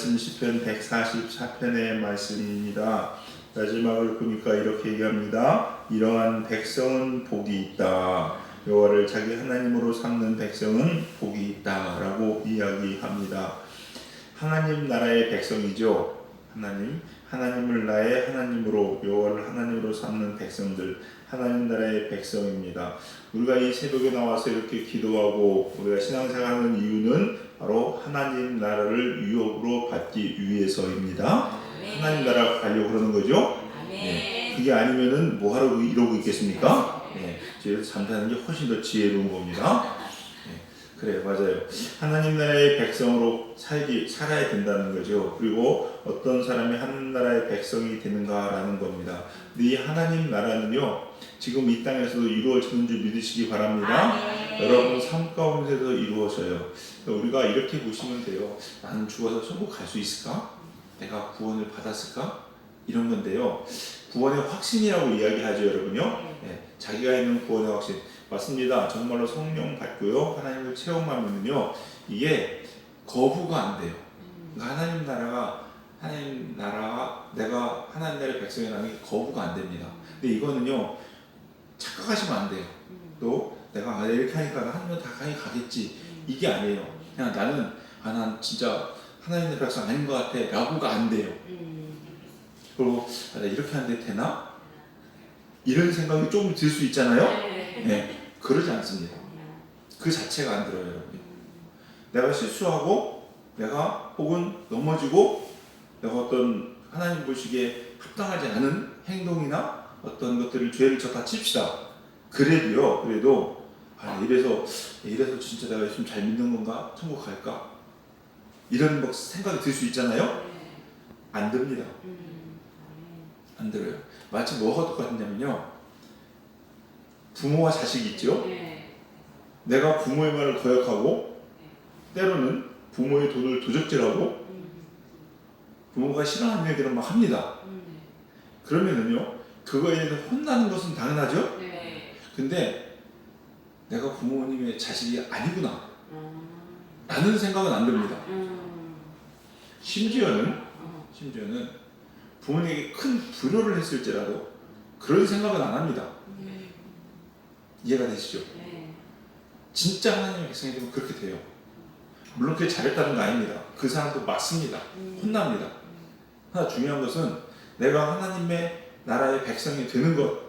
말씀 시편 144편의 말씀입니다. 마지막을 보니까 이렇게 얘기합니다. 이러한 백성은 복이 있다. 여호와를 자기 하나님으로 삼는 백성은 복이 있다라고 이야기합니다. 하나님 나라의 백성이죠. 하나님을 나의 하나님으로, 여호와를 하나님으로 삼는 백성들, 하나님 나라의 백성입니다. 우리가 이 새벽에 나와서 이렇게 기도하고 우리가 신앙생활하는 이유는 바로 하나님 나라를 유업으로 받기 위해서입니다. 하나님 나라 가려고 그러는 거죠. 네. 그게 아니면은 뭐 하러 이러고 있겠습니까? 네. 집에서 잠자는 게 훨씬 더 지혜로운 겁니다. 그래, 맞아요. 하나님 나라의 백성으로 살아야 된다는 거죠. 그리고 어떤 사람이 하나님 나라의 백성이 되는가라는 겁니다. 근데 이 하나님 나라는요, 지금 이 땅에서도 이루어지는 줄 믿으시기 바랍니다. 여러분 삶 가운데서 이루어져요. 우리가 이렇게 보시면 돼요. 나는 죽어서 천국 갈 수 있을까? 내가 구원을 받았을까? 이런 건데요. 구원의 확신이라고 이야기하죠, 여러분요. 네, 자기가 있는 구원의 확신. 맞습니다. 정말로 성령 받고요. 하나님을 체험하면요. 이게 거부가 안 돼요. 그러니까 하나님 나라가 내가 하나님 나라의 백성이라는 게 거부가 안 됩니다. 근데 이거는요. 착각하시면 안 돼요. 또 내가 이렇게 하니까 하나님은 다 가겠지. 이게 아니에요. 그냥 난 진짜 하나님의 백성 아닌 것 같아. 라고가 안 돼요. 그리고 나 이렇게 하는데 되나? 이런 생각이 조금 들 수 있잖아요. 네. 그러지 않습니다. 그 자체가 안 들어요, 여러분. 내가 실수하고, 내가 혹은 넘어지고, 내가 어떤 하나님 보시기에 합당하지 않은 행동이나 어떤 것들을 죄를 다 칩시다. 그래도 이래서 진짜 내가 좀 잘 믿는 건가? 천국 갈까? 이런 막 생각이 들 수 있잖아요. 안 듭니다. 안 들어요. 마치 뭐가 똑같냐면요. 부모와 자식이 있죠. 내가 부모의 말을 거역하고 때로는 부모의 돈을 도적질하고 부모가 싫어하는 얘기를 막 합니다. 그러면은요, 그거에 대해서 혼나는 것은 당연하죠. 근데 내가 부모님의 자식이 아니구나 라는 생각은 안 듭니다. 심지어는 부모님에게 큰 불효를 했을지라도 그런 생각은 안 합니다. 이해가 되시죠? 진짜 하나님의 백성이 되면 그렇게 돼요. 물론 그게 잘했다는 거 아닙니다. 그 사람도 맞습니다. 혼납니다. 하나 중요한 것은 내가 하나님의 나라의 백성이 되는 것,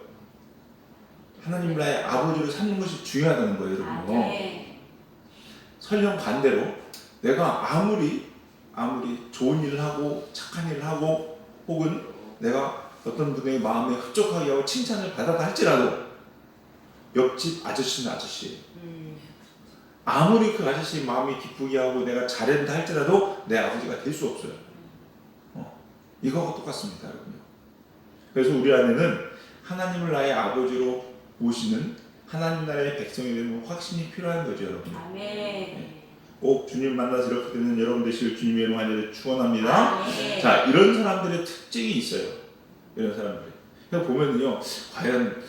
하나님 나라의 아버지를 삼는 것이 중요하다는 거예요, 여러분. 설령 반대로 내가 아무리 좋은 일을 하고 착한 일을 하고 혹은 내가 어떤 분의 마음에 흡족하게 하고 칭찬을 받았다 할지라도 옆집 아저씨는 아저씨예요. 아무리 그 아저씨 마음이 기쁘게 하고 내가 잘했다 할지라도 내 아버지가 될 수 없어요. 이거하고 똑같습니다, 여러분요. 그래서 우리 안에는 하나님을 나의 아버지로 모시는 하나님 나라의 백성이 되는 확신이 필요한 거죠, 여러분. 꼭 주님 만나서 이렇게 되는 여러분 되시길 주님의 이름으로 간절히 축원합니다. 자, 이런 사람들의 특징이 있어요. 이런 사람들이. 그냥 보면은요, 과연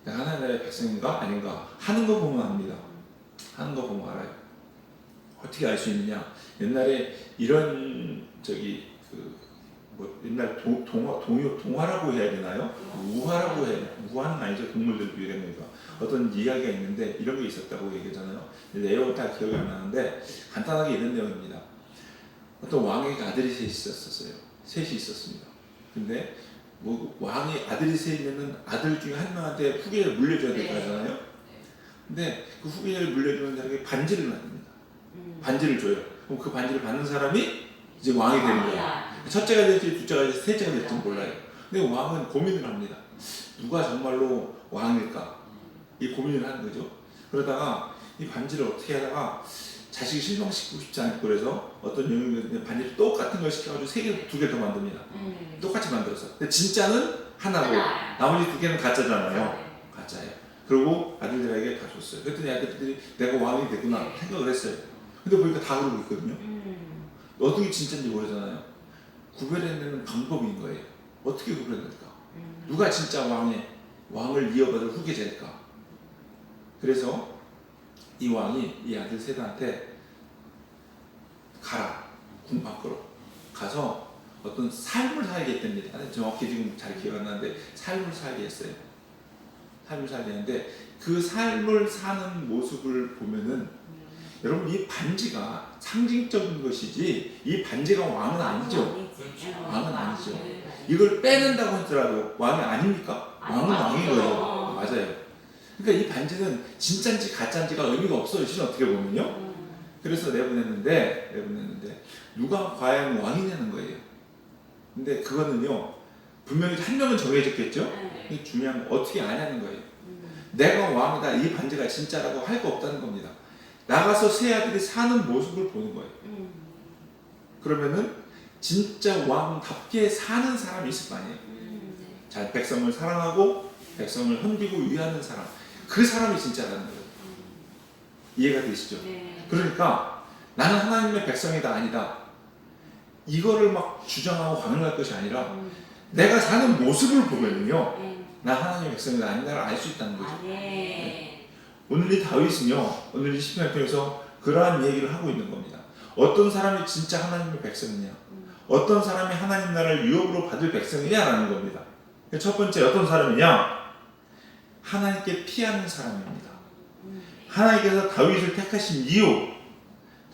내가 하나님 나라의 백성인가 아닌가 하는 거 보면 압니다. 하는 거 보면 알아요. 어떻게 알 수 있느냐? 옛날에 이런 옛날 동화라고 해야 되나요? 우화라고 해야 되나요? 우화는 아니죠. 동물들 이름이니까. 어떤 이야기가 있는데 이런 게 있었다고 얘기하잖아요. 내용은 다 기억이 안 나는데 간단하게 이런 내용입니다. 어떤 왕에게 아들이 셋이 있었습니다. 근데 왕이 아들이 셋이면은 아들 중에 한 명한테 후계자를 물려줘야 될 거잖아요. 근데 그 후계자를 물려주는 사람에게 반지를 납니다. 반지를 줘요. 그럼 그 반지를 받는 사람이 이제 왕이 되는 거예요. 첫째가 될지 둘째가 될지 셋째가 될지 몰라요. 근데 왕은 고민을 합니다. 누가 정말로 왕일까? 이 고민을 하는 거죠. 그러다가 이 반지를 어떻게 하다가 자식이 실망시키고 싶지 않고 그래서 어떤 영웅이 반지를 똑같은 걸 시켜가지고 두 개 더 만듭니다. 똑같이 만들어서. 근데 진짜는 하나고 나머지 두 개는 가짜잖아요. 가짜예요. 그리고 아들들에게 다 줬어요. 그랬더니 아들들이 내가 왕이 됐구나 생각을 했어요. 근데 보니까 다 그러고 있거든요. 어떻게 진짜인지 모르잖아요. 구별해내는 방법인 거예요. 어떻게 구별해낼까? 누가 진짜 왕을 이어받을 후계자일까? 그래서 이 왕이 이 아들 셋한테 가라. 궁 밖으로 가서 어떤 삶을 살게 했답니다. 정확히 지금 잘 기억 안 나는데 삶을 살게 했어요. 삶을 살게 했는데 그 삶을 사는 모습을 보면은 여러분 이 반지가 상징적인 것이지 이 반지가 왕은 아니죠. 왕은 아니죠. 이걸 빼낸다고 하더라도 왕이 아닙니까? 왕은 왕인 거예요. 맞아요. 그러니까 이 반지는 진짜인지 가짜인지가 의미가 없어요. 실은 어떻게 보면요. 그래서 내보냈는데 누가 과연 왕이냐는 거예요. 근데 그거는요 분명히 한 명은 정해졌겠죠. 근데 중요한 건 어떻게 아냐는 거예요. 내가 왕이다 이 반지가 진짜라고 할 거 없다는 겁니다. 나가서 세 아들이 사는 모습을 보는 거예요. 그러면은 진짜 왕답게 사는 사람이 있을 거 아니에요. 자, 백성을 사랑하고 백성을 섬기고 위하는 사람, 그 사람이 진짜라는 거예요. 이해가 되시죠? 그러니까 나는 하나님의 백성이다 아니다 이거를 막 주장하고 강요할 것이 아니라 내가 사는 모습을 보면요 나 하나님의 백성이다 아니다를 알 수 있다는 거죠. 오늘 이 다윗은요 오늘 이 시편을 통해서 그러한 얘기를 하고 있는 겁니다. 어떤 사람이 진짜 하나님의 백성이냐, 어떤 사람이 하나님 나라를 유업으로 받을 백성이냐라는 겁니다. 첫 번째 어떤 사람이냐, 하나님께 피하는 사람입니다. 하나님께서 다윗을 택하신 이유,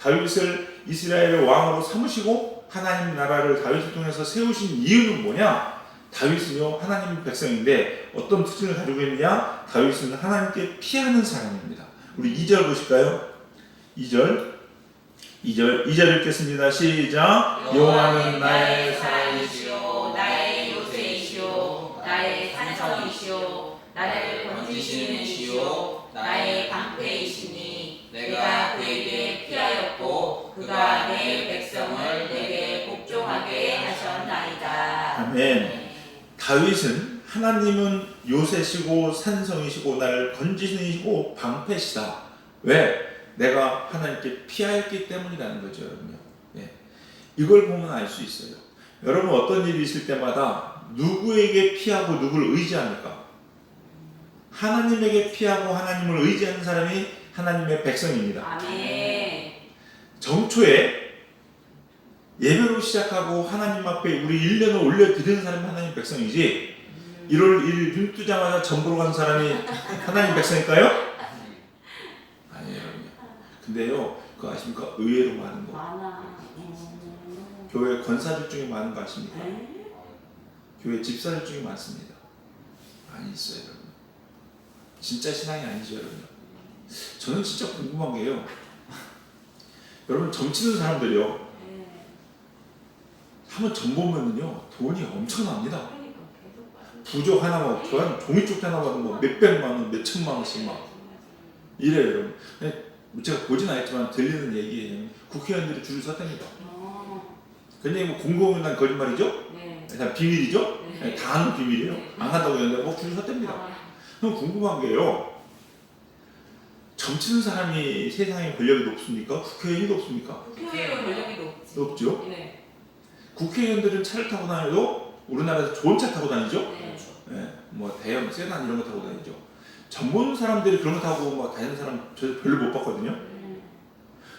다윗을 이스라엘의 왕으로 삼으시고 하나님 나라를 다윗을 통해서 세우신 이유는 뭐냐? 다윗은요 하나님의 백성인데 어떤 특징을 가지고 있느냐? 다윗은 하나님께 피하는 사람입니다. 우리 2절 보실까요? 2절 읽겠습니다. 시작. 여호와는 나의 사랑이시오 나의 요새이시오 나의 산성이시오 나를 건지시는 이시오 나의 방패이시니 내가 그에게 피하였고 그가 내 백성을 내게 복종하게 하셨나이다. 아멘. 다윗은 하나님은 요새시고 산성이시고 나를 건지시는 이시고 방패시다. 왜? 내가 하나님께 피하였기 때문이라는 거죠, 여러분요. 예. 이걸 보면 알 수 있어요. 여러분 어떤 일이 있을 때마다 누구에게 피하고 누구를 의지합니까? 하나님에게 피하고 하나님을 의지하는 사람이 하나님의 백성입니다. 아멘. 정초에 예배로 시작하고 하나님 앞에 우리 1년을 올려드리는 사람이 하나님 백성이지 1월 1일 눈 뜨자마자 전보로 간 사람이 하나님 백성일까요? 근데요, 그거 아십니까? 의외로 많은 거. 많아. 교회 권사들 중에 많은 거 아십니까? 교회 집사들 중에 많습니다. 많이 있어요, 여러분. 진짜 신앙이 아니죠, 여러분. 저는 진짜 궁금한 게요. 여러분 점치는 사람들이요. 한번 점 보면은요, 돈이 엄청납니다. 부족 하나만, 종이쪽 하나만 뭐 몇백만 원, 몇천만 원씩 막 이래요, 여러분. 제가 보진 않았지만 들리는 얘기예요. 국회의원들이 줄을 섰답니다. 굉장히 뭐 공공연한 거짓말이죠? 일단 비밀이죠? 다 아는 비밀이에요. 안 한다고 했는데 줄을 섰답니다. 그럼 궁금한 게요. 점치는 사람이 세상에 권력이 높습니까? 국회의원이 높습니까? 국회의원 권력이 높죠? 국회의원들은 차를 타고 다녀도 우리나라에서 좋은 차 타고 다니죠? 뭐 대형 세단 이런 거 타고 다니죠. 점 보는 사람들이 그런 거 타고 막 다니는 사람 저 별로 못 봤거든요.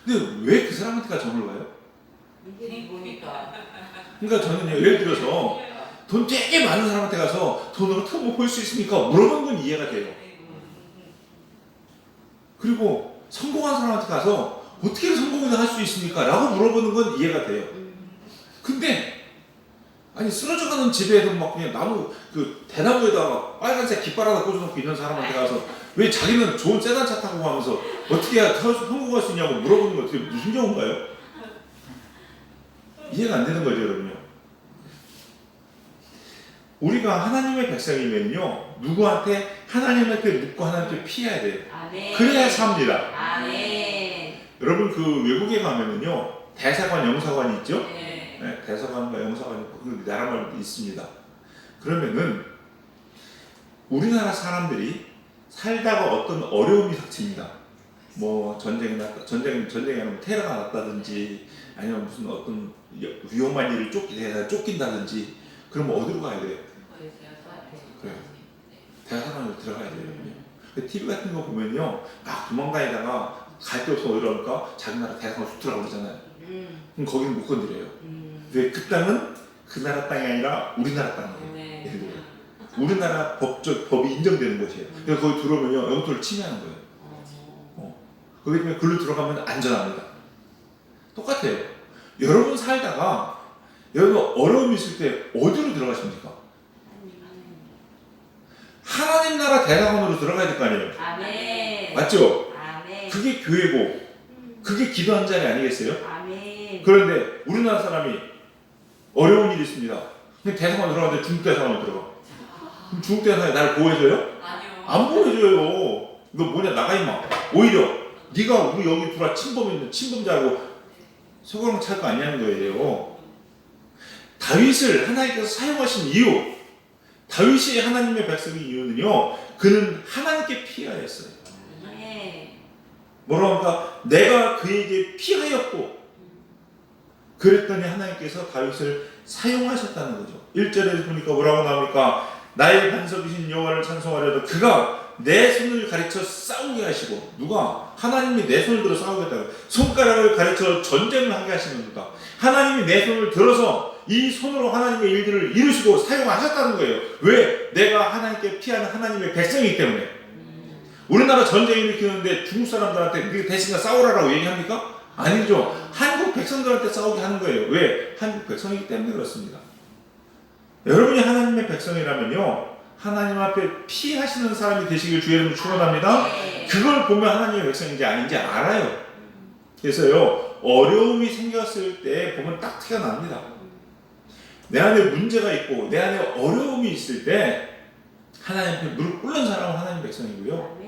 근데 왜 그 사람한테 가 점을 봐요? 보니까. 그러니까 저는요, 예를 들어서 돈 되게 많은 사람한테 가서 돈으로 틈을 볼 수 있습니까? 물어보는 건 이해가 돼요. 그리고 성공한 사람한테 가서 어떻게 성공을 할 수 있습니까? 라고 물어보는 건 이해가 돼요. 근데 아니 쓰러져가는 집에도 막 그냥 나무 그 대나무에다가 빨간색 깃발 하나 꽂아놓고 있는 사람한테 가서 왜 자기는 좋은 세단 차 타고 가면서 어떻게 해야 성공할 수 있냐고 물어보는 건 어떻게 무슨 경우인가요? 이해가 안 되는 거죠, 여러분요. 우리가 하나님의 백성이면요, 누구한테 하나님한테 묻고 하나님한테 피해야 돼요. 아멘. 그래야 삽니다. 아멘. 여러분 그 외국에 가면은요, 대사관, 영사관이 있죠. 네. 대사관과 영사관이 그 나라마다 있습니다. 그러면은 우리나라 사람들이 살다가 어떤 어려움이 닥칩니다. 뭐 전쟁이 아니면 테러가 났다든지 아니면 무슨 어떤 위험한 일을 쫓긴다든지 그러면 어디로 가야 돼요? 그래요. 대사관으로 들어가야 돼요. TV 같은 거 보면요, 막 도망다니다가 갈 데 없어 이러니까 자기 나라 대사관 쑥 들어가고 그러잖아요. 그럼 거기는 못 건드려요. 왜? 그 땅은 그 나라 땅이 아니라 우리나라 땅이에요. 네. 예를 들어요. 우리나라 법이 인정되는 곳이에요. 그래서 거기 들어오면요, 영토를 침해하는 거예요. 거기 때문에 글로 들어가면 안전합니다. 똑같아요. 여러분 살다가 여러분 어려움이 있을 때 어디로 들어가십니까? 하나님 나라 대상원으로 들어가야 될 거 아니에요. 아멘. 맞죠? 아멘. 그게 교회고 그게 기도한 자리 아니겠어요? 아멘. 그런데 우리나라 사람이 어려운 일이 있습니다. 근데 대상원 들어가는데 중국 대상원 들어가. 그럼 중국 대상원이 나를 보호해줘요? 아니요. 안 보호해줘요. 너 뭐냐 나가 임마. 오히려 네가 우리 여기 들어와 침범자고 소강 찰 거 아니냐는 거예요. 다윗을 하나님께서 사용하신 이유, 다윗이 하나님의 백성인 이유는요, 그는 하나님께 피하였어요. 네. 뭐라고 할까? 내가 그에게 피하였고, 그랬더니 하나님께서 다윗을 사용하셨다는 거죠. 1절에 보니까 뭐라고 나옵니까? 나의 반석이신 여호와를 찬송하려도 그가 내 손을 가르쳐 싸우게 하시고, 누가? 하나님이 내 손을 들어 싸우겠다고. 손가락을 가르쳐 전쟁을 하게 하시는구나. 하나님이 내 손을 들어서 이 손으로 하나님의 일들을 이루시고 사용하셨다는 거예요. 왜? 내가 하나님께 피하는 하나님의 백성이기 때문에. 우리나라 전쟁 일으키는데 중국 사람들한테 그 대신에 싸우라고 얘기합니까? 아니죠. 한국 백성들한테 싸우게 하는 거예요. 왜? 한국 백성이기 때문에 그렇습니다. 여러분이 하나님의 백성이라면요, 하나님 앞에 피하시는 사람이 되시길 주의 이름으로 축원합니다. 그걸 보면 하나님의 백성인지 아닌지 알아요. 그래서요, 어려움이 생겼을 때 보면 딱 티가 납니다. 내 안에 문제가 있고 내 안에 어려움이 있을 때 하나님 앞에 무릎 꿇는 사람은 하나님 백성이고요.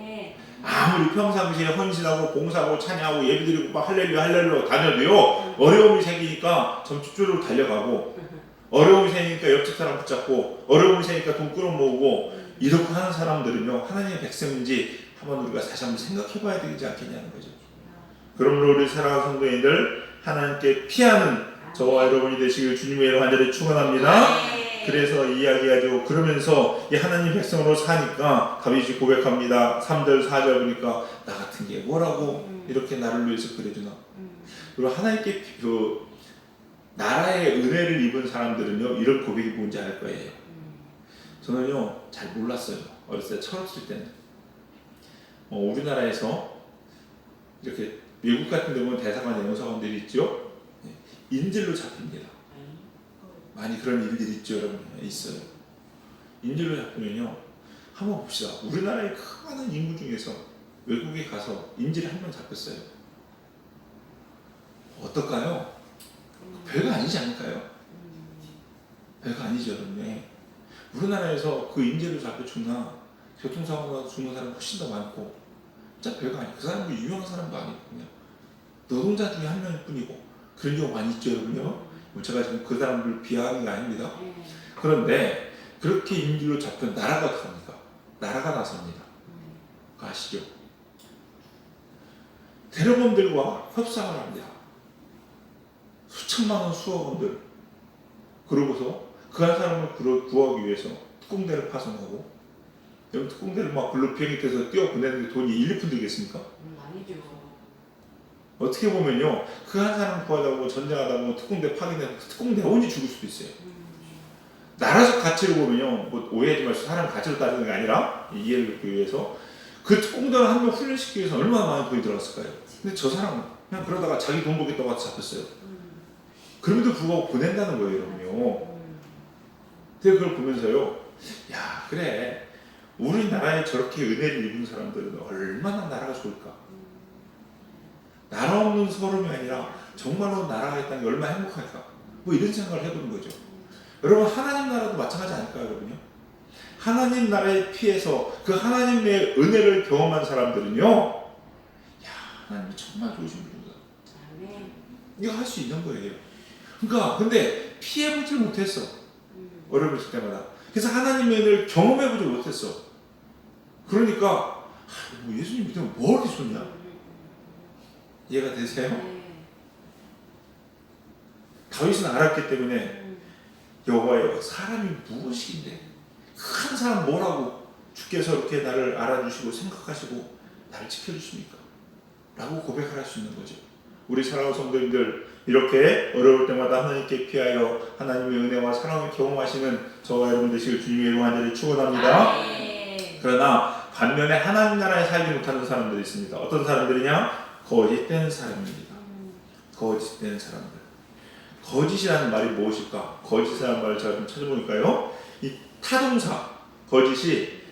아무리 평상시에 헌신하고 봉사하고 찬양하고 예배드리고 막 할렐루야 다녀도요, 어려움이 생기니까 점집주로 달려가고, 어려움이 생기니까 옆집 사람 붙잡고, 어려움이 생기니까 돈 끌어모으고, 이렇게 하는 사람들은요, 하나님의 백성인지 한번 우리가 다시 한번 생각해 봐야 되지 않겠냐는 거죠. 그러므로 우리 사랑하는 성도님들, 하나님께 피하는 저와 여러분이 되시길 주님의 이름 간절히 축원합니다. 그래서 이야기하죠. 그러면서 이 하나님 백성으로 사니까 다윗이 고백합니다. 3절 4절 보니까 나 같은 게 뭐라고 이렇게 나를 위해서 그래주나. 그리고 하나님께 그 나라의 은혜를 입은 사람들은요, 이런 고백이 뭔지 알 거예요. 저는요 잘 몰랐어요. 어렸을 때 철없을 때는 우리나라에서 이렇게 미국 같은 데 보면 대사관 영사관들이 있죠. 인질로 잡힙니다. 많이 그런 일들이 있죠, 여러분. 있어요. 인질로 잡히면요, 한번 봅시다. 우리나라의 그 많은 인구 중에서 외국에 가서 인질을 한 명 잡혔어요. 어떨까요? 별거 아니지 않을까요? 별거 아니죠, 여러분. 우리나라에서 그 인질로 잡혀 죽나, 교통사고 나서 죽는 사람 훨씬 더 많고, 진짜 별거 아니에요. 그 사람도 유명한 사람도 아니고, 그냥 노동자 중에 한 명일 뿐이고, 그런 경우 많이 있죠, 여러분요. 제가 지금 그 사람들을 비하하는 게 아닙니다. 그런데 그렇게 인질로 잡혀 나라가 어떻게 합니까? 나라가 나섭니다. 그거 아시죠? 테러범들과 협상을 합니다. 수천만 원, 수억 원들. 그러고서 그 한 사람을 구하기 위해서 특공대를 파송하고, 여러분 특공대를 막 글로 비행기 타서 뛰어 보내는 게 돈이 1, 2푼 들겠습니까? 아니죠. 어떻게 보면요, 그 한 사람 구하다고 전쟁하다 보면 특공대 파견해서 특공대 혼이 죽을 수도 있어요. 나라적 가치를 보면요, 뭐 오해하지 마시고 사람 가치로 따지는 게 아니라 이해를 돕기 위해서 그 특공대를 한 명 훈련시키기 위해서 얼마나 많은 돈이 들어갔을까요? 근데 저 사람은 그냥 그러다가 자기 돈 벌겠다고 와서 잡혔어요. 그럼에도 불구하고 보낸다는 거예요, 여러분요. 근데 그걸 보면서요, 야 그래, 우리나라에 저렇게 은혜를 입은 사람들은 얼마나 나라가 좋을까. 나라 없는 서름이 아니라 정말로 나라가 있다는 게 얼마나 행복할까. 뭐 이런 생각을 해보는 거죠. 여러분 하나님 나라도 마찬가지 아닐까요, 여러분요? 하나님 나라에 피해서 그 하나님의 은혜를 경험한 사람들은요, 야 하나님이 정말 좋으신 분이다. 이거 할 수 있는 거예요. 그러니까 근데 피해보질 못했어. 어려웠을 때마다. 그래서 하나님의 은혜를 경험해보지 못했어. 그러니까 뭐 예수님 믿으면 뭐 이렇게 좋냐? 이해가 되세요? 다윗은 알았기 때문에 여호와여, 사람이 무엇인데 큰 사람 뭐라고 주께서 이렇게 나를 알아주시고 생각하시고 나를 지켜주십니까? 라고 고백을 할 수 있는 거죠. 우리 사랑하는 성도님들, 이렇게 어려울 때마다 하나님께 피하여 하나님의 은혜와 사랑을 경험하시는 저와 여러분 되시길 주님의 이름 간절히 축원합니다. 아멘. 그러나 반면에 하나님 나라에 살지 못하는 사람들이 있습니다. 어떤 사람들이냐? 거짓된 사람입니다. 거짓된 사람들. 거짓이라는 말이 무엇일까? 거짓이라는 말을 제가 좀 찾아보니까요, 이 타동사, 거짓이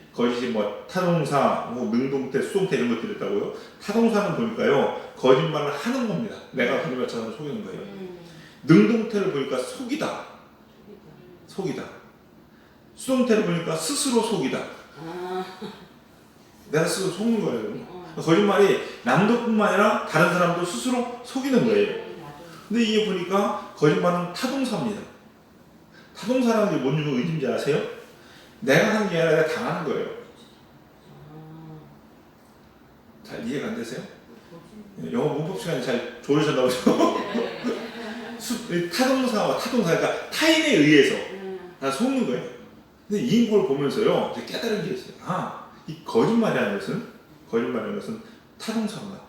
뭐 타동사, 뭐 능동태, 수동태 이런 것들이 있다고요. 타동사는 보니까요, 거짓말을 하는 겁니다. 내가 거짓말처럼 속이는 거예요. 능동태를 보니까 속이다. 수동태를 보니까 스스로 속이다. 내가 스스로 속는 거예요. 거짓말이 남도뿐만 아니라 다른 사람도 스스로 속이는 거예요. 근데 이게 보니까 거짓말은 타동사입니다. 타동사라는 게 뭔 의미인지 아세요? 내가 하는 게 아니라 내가 당하는 거예요. 잘 이해가 안 되세요? 영어 문법 시간에 잘 좋으셨나 보죠? 타동사와 타동사, 그러니까 타인에 의해서 나 속는 거예요. 근데 이 걸 보면서요, 깨달은 게 있어요. 이 거짓말이라는 것은 타동사구나.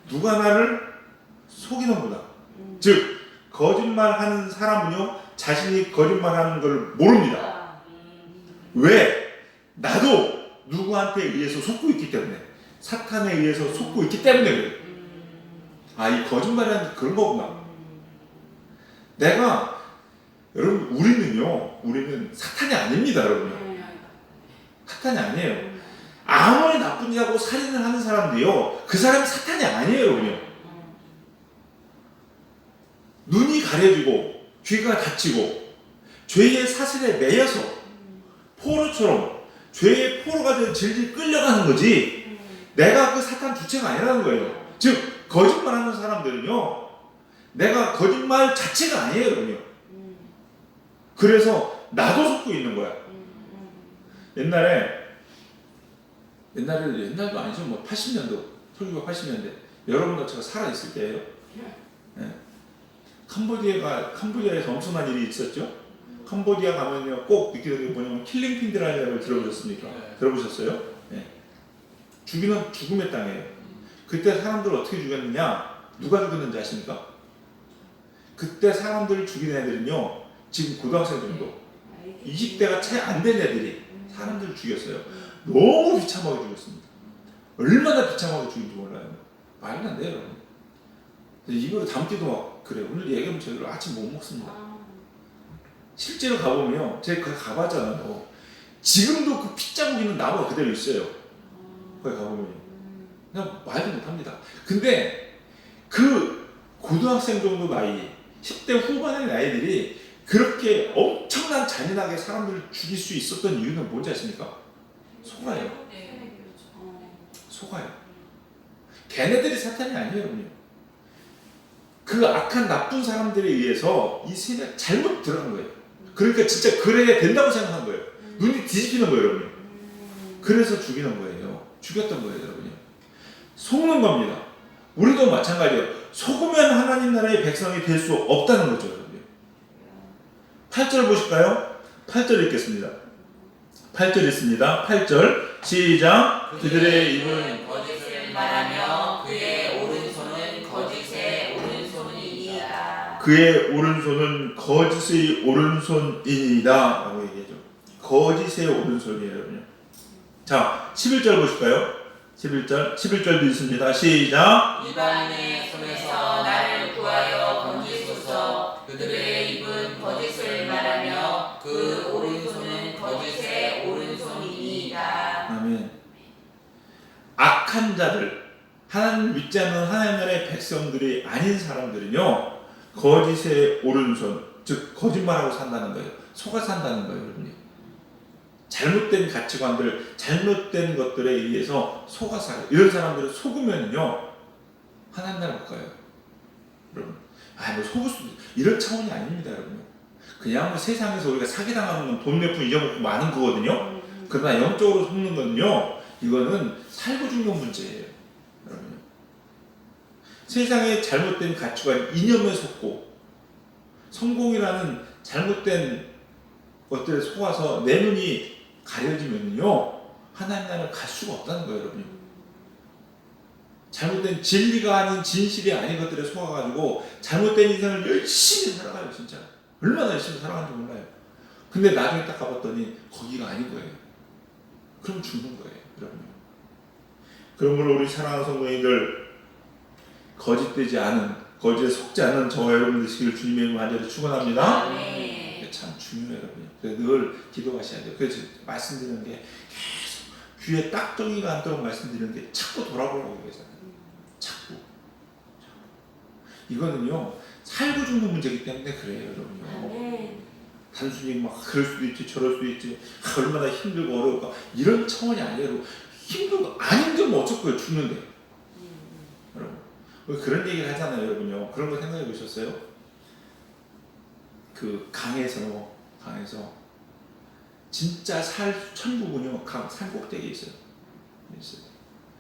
누가 나를 속이는구나. 즉, 거짓말하는 사람은요, 자신이 거짓말하는 걸 모릅니다. 왜? 나도 누구한테 의해서 속고 있기 때문에, 사탄에 의해서 속고 있기 때문에 그래요. 이 거짓말이라는 게 그런 거구나. 여러분, 우리는 사탄이 아닙니다, 여러분. 사탄이 아니에요. 아무리 나쁜 일하고 살인을 하는 사람도요, 그 사람이 사탄이 아니에요, 여러분요. 눈이 가려지고 귀가 닫히고 죄의 사슬에 매여서 포로처럼 죄의 포로가 되어 질질 끌려가는 거지, 내가 그 사탄 주체가 아니라는 거예요. 즉, 거짓말하는 사람들은요, 내가 거짓말 자체가 아니에요, 여러분요. 그래서 나도 속고 있는 거야. 옛날도 아니죠. 뭐 80년도, 1980년대. 여러분도 제가 살아있을 때예요. 네. 캄보디아에서 엄청난 일이 있었죠. 캄보디아 가면요, 꼭 느끼는 게 뭐냐면 킬링핀드라는 걸 들어보셨습니까? 네. 들어보셨어요? 네. 죽이는 죽음의 땅이에요. 그때 사람들을 어떻게 죽였느냐? 누가 죽였는지 아십니까? 그때 사람들을 죽인 애들은요, 지금 고등학생 정도, 20대가 채 안 된 애들이 사람들을 죽였어요. 너무 비참하게 죽였습니다. 얼마나 비참하게 죽인지 몰라요. 말도 안 돼요. 이거를 담기도 막 그래. 오늘 얘기하면 저희를 아침 못 먹습니다. 실제로 가보면요, 제가 가봤잖아요. 지금도 그 핏자국 있는 나무가 그대로 있어요. 거기 가보면 그냥 말도 못합니다. 근데 그 고등학생 정도 나이, 10대 후반의 나이들이 그렇게 엄청난 잔인하게 사람들을 죽일 수 있었던 이유는 뭔지 아십니까? 속아요. 속아요. 걔네들이 사탄이 아니에요, 여러분요. 그 악한 나쁜 사람들에 의해서 이 세상에 잘못 들어간 거예요. 그러니까 진짜 그래야 된다고 생각한 거예요. 눈이 뒤집히는 거예요, 여러분요. 그래서 죽이는 거예요. 죽였던 거예요, 여러분요. 속는 겁니다. 우리도 마찬가지예요. 속으면 하나님 나라의 백성이 될 수 없다는 거죠, 여러분요. 8절 보실까요? 8절 읽겠습니다. 8절 있습니다. 8절 시작. 그들의 입은 거짓을 말하며 그의 오른손은 거짓의 오른손이니이다. 그의 오른손은 거짓의 오른손이다 라고 얘기하죠. 거짓의 오른손이에요, 여러분요. 자, 11절 보실까요? 11절도 있습니다. 시작. 이방인의 손에서 나를 구하여 건지소서. 그들의 입은 거짓을 말하며 그 오른손은 거짓의 오른손이니이다. 아멘. 악한 자들, 하나님 믿지 않는 하나님 나라의 백성들이 아닌 사람들은요, 거짓의 오른손, 즉 거짓말하고 산다는 거예요. 속아 산다는 거예요, 여러분요. 잘못된 가치관들, 잘못된 것들에 의해서 속아 살아요. 이런 사람들은 속으면요, 하나님 나라 못 가요. 여러분, 뭐 속을 수도, 이런 차원이 아닙니다, 여러분. 그냥 뭐 세상에서 우리가 사기당하는 건 돈 몇 푼 잊어먹고 많은 거거든요. 그러나 영적으로 속는 건요, 이거는 살고 죽는 문제예요, 여러분. 세상의 잘못된 가치관, 이념에 속고 성공이라는 잘못된 것들에 속아서 내 눈이 가려지면요, 하나님 나라를 갈 수가 없다는 거예요, 여러분. 잘못된 진리가 아닌 진실이 아닌 것들에 속아가지고 잘못된 인생을 열심히 살아가요. 진짜 얼마나 열심히 살아가는지 몰라요. 근데 나중에 딱 가봤더니 거기가 아닌 거예요. 그럼 죽는 거예요, 여러분요. 그러므로 우리 사랑하는 성도님들, 거짓되지 않은, 거짓에 속지 않은 저와 여러분 되시기를 주님의 이름으로 간절히 축원합니다. 아멘. 이게 참 중요해요, 여러분요. 그래서 늘 기도하셔야 돼요. 그래서 말씀드리는 게 계속 귀에 딱정이가 않도록 말씀드리는 게 자꾸 돌아보라고 얘기하잖아요. 자꾸. 이거는요, 살고 죽는 문제이기 때문에 그래요, 여러분요. 아멘. 단순히 막 그럴 수도 있지 저럴 수도 있지 얼마나 힘들고 어려울까 이런 차원이 아니라 힘들고 안 힘들면 어쩔 거예요. 죽는데. 여러분 왜 그런 얘기를 하잖아요, 여러분요. 그런 거 생각해 보셨어요? 그 강에서 진짜 천국은요 산 꼭대기에 있어요.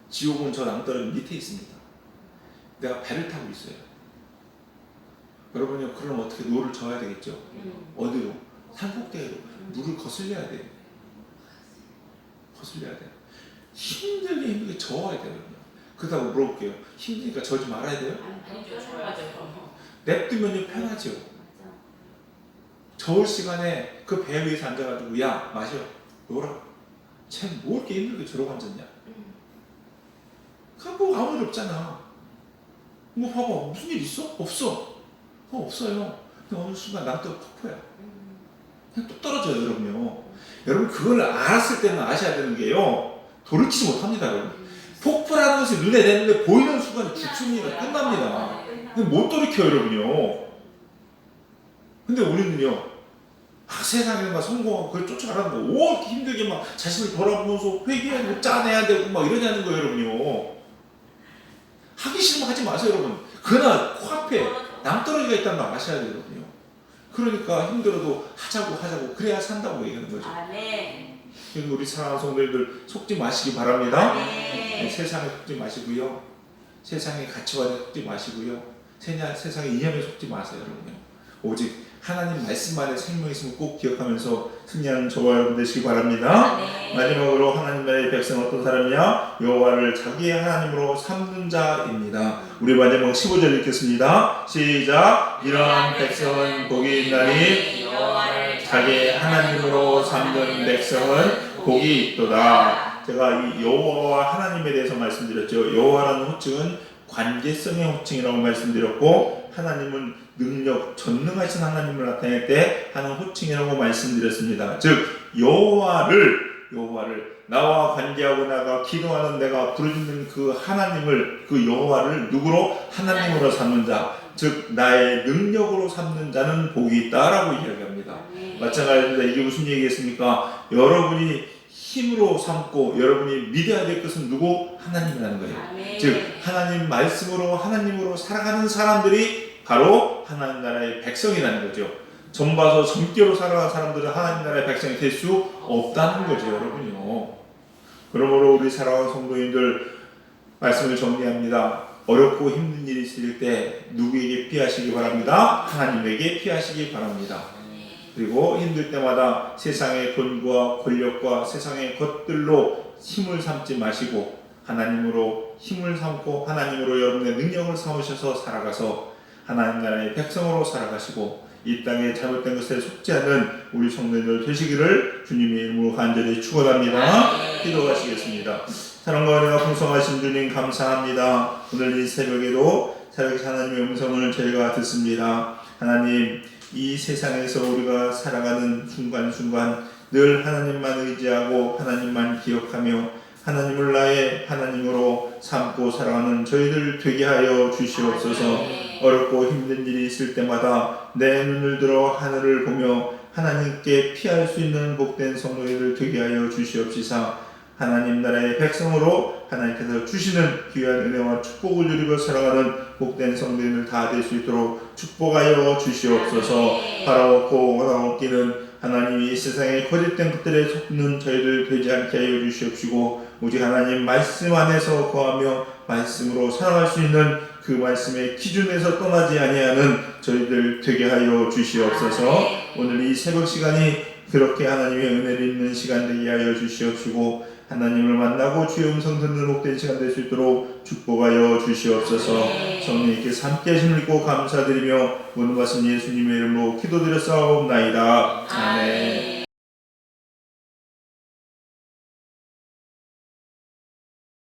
지옥은 저 낭떠러지 밑에 있습니다. 내가 배를 타고 있어요. 여러분요, 그럼 어떻게 노를 저어야 되겠죠? 어디로? 산꼭대기로 물을 거슬려야 돼요. 거슬려야 돼요. 힘들게 저어야 돼요. 그렇다고 물어볼게요. 힘드니까 저지 말아야 돼요? 아니죠. 좋아하죠. 냅두면요 편하죠. 저울 시간에 그 배 위에서 앉아가지고 야 마셔 놀아. 쟤는 뭐 이렇게 힘들게 저러고 앉았냐? 그냥 뭐 아무 일 없잖아. 뭐 봐봐 무슨 일 있어? 없어요. 근데 어느 순간 남도 폭포야. 그냥 뚝 떨어져요, 여러분요. 여러분 그걸 알았을 때는 아셔야 되는 게요. 돌이키지 못합니다, 여러분. 폭포라는 것이 눈에 내는데 보이는 순간 죽습니다. 끝납니다. 근데 못 돌이켜요, 여러분요. 근데 우리는요. 세상에 막 성공하고 그걸 쫓아가는 거, 이렇게 힘들게 막 자신을 돌아보면서 회개해야 되고 짜내야 되고 막 이러냐는 거예요, 여러분요. 하기 싫으면 하지 마세요, 여러분. 그러나 코앞에 낭떠러지가 있다는 걸 아셔야 되거든요. 그러니까 힘들어도 하자고 그래야 산다고 얘기하는 거죠. 아멘. 그래서 우리 사랑하는 성도님들 속지 마시기 바랍니다. 아멘. 세상에 속지 마시고요. 세상의 가치관에 속지 마시고요. 세상의 이념에 속지 마세요, 여러분요. 오직 하나님 말씀만의 생명이 있음을 꼭 기억하면서 승리하는 저와 여러분 되시기 바랍니다. 아멘. 마지막으로 하나님 나라의 백성 어떤 사람이냐? 여호와를 자기의 하나님으로 삼는 자입니다. 우리 마지막 15절 읽겠습니다. 시작. 이러한 백성은 복이 있나니 여호와를 자기의 하나님으로 삼는 백성은 복이 있도다. 제가 이 여호와와 하나님에 대해서 말씀드렸죠. 여호와라는 호칭은 관계성의 호칭이라고 말씀드렸고, 하나님은 능력, 전능하신 하나님을 나타낼 때 하는 호칭이라고 말씀드렸습니다. 즉 여호와를 나와 관계하고 나가 기도하는 내가 부르짖는 그 하나님을, 그 여호와를 누구로? 하나님으로 삼는 자, 즉 나의 능력으로 삼는 자는 복이 있다라고 이야기합니다. 마찬가지입니다. 이게 무슨 얘기겠습니까? 여러분이 힘으로 삼고 여러분이 믿어야 될 것은 누구? 하나님이라는 거예요. 아멘. 즉 하나님 말씀으로 하나님으로 살아가는 사람들이 바로 하나님 나라의 백성이라는 거죠. 점 봐서 점괘로 살아가는 사람들은 하나님 나라의 백성이 될 수 없다는 거죠, 여러분요. 그러므로 우리 사랑하는 성도님들 말씀을 정리합니다. 어렵고 힘든 일이 있을 때 누구에게 피하시기 바랍니다? 하나님에게 피하시기 바랍니다. 그리고 힘들 때마다 세상의 돈과 권력과 세상의 것들로 힘을 삼지 마시고 하나님으로 힘을 삼고 하나님으로 여러분의 능력을 삼으셔서 살아가서 하나님 나라의 백성으로 살아가시고 이 땅에 잘못된 것에 속지 않는 우리 성도님들 되시기를 주님의 이름으로 간절히 축원합니다. 기도하시겠습니다. 사랑과 은혜가 풍성하신 주님 감사합니다. 오늘 이 새벽에도 살아계신 하나님의 음성을 저희가 듣습니다. 하나님, 이 세상에서 우리가 살아가는 순간순간 늘 하나님만 의지하고 하나님만 기억하며 하나님을 나의 하나님으로 삼고 살아가는 저희들 되게 하여 주시옵소서. 어렵고 힘든 일이 있을 때마다 내 눈을 들어 하늘을 보며 하나님께 피할 수 있는 복된 성도들 되게 하여 주시옵시사. 하나님 나라의 백성으로 하나님께서 주시는 귀한 은혜와 축복을 누리고 살아가는 복된 성도들 다 될 수 있도록 축복하여 주시옵소서. 바라옵고 원하옵기는 하나님이 세상의 거짓된 것들에 속는 저희들 되지 않게 하여 주시옵시고 오직 하나님 말씀 안에서 거하며 말씀으로 살아갈 수 있는 그 말씀의 기준에서 떠나지 아니하는 저희들 되게 하여 주시옵소서. 오늘 이 새벽 시간이 그렇게 하나님의 은혜를 입는 시간 되게 하여 주시옵시고 하나님을 만나고 주의 음성 듣는 복된 시간 될 수 있도록 축복하여 주시옵소서. 네. 성령님께서 함께 하심을 믿고 감사드리며 모든 말씀 예수님의 이름으로 기도드렸사옵나이다. 아멘.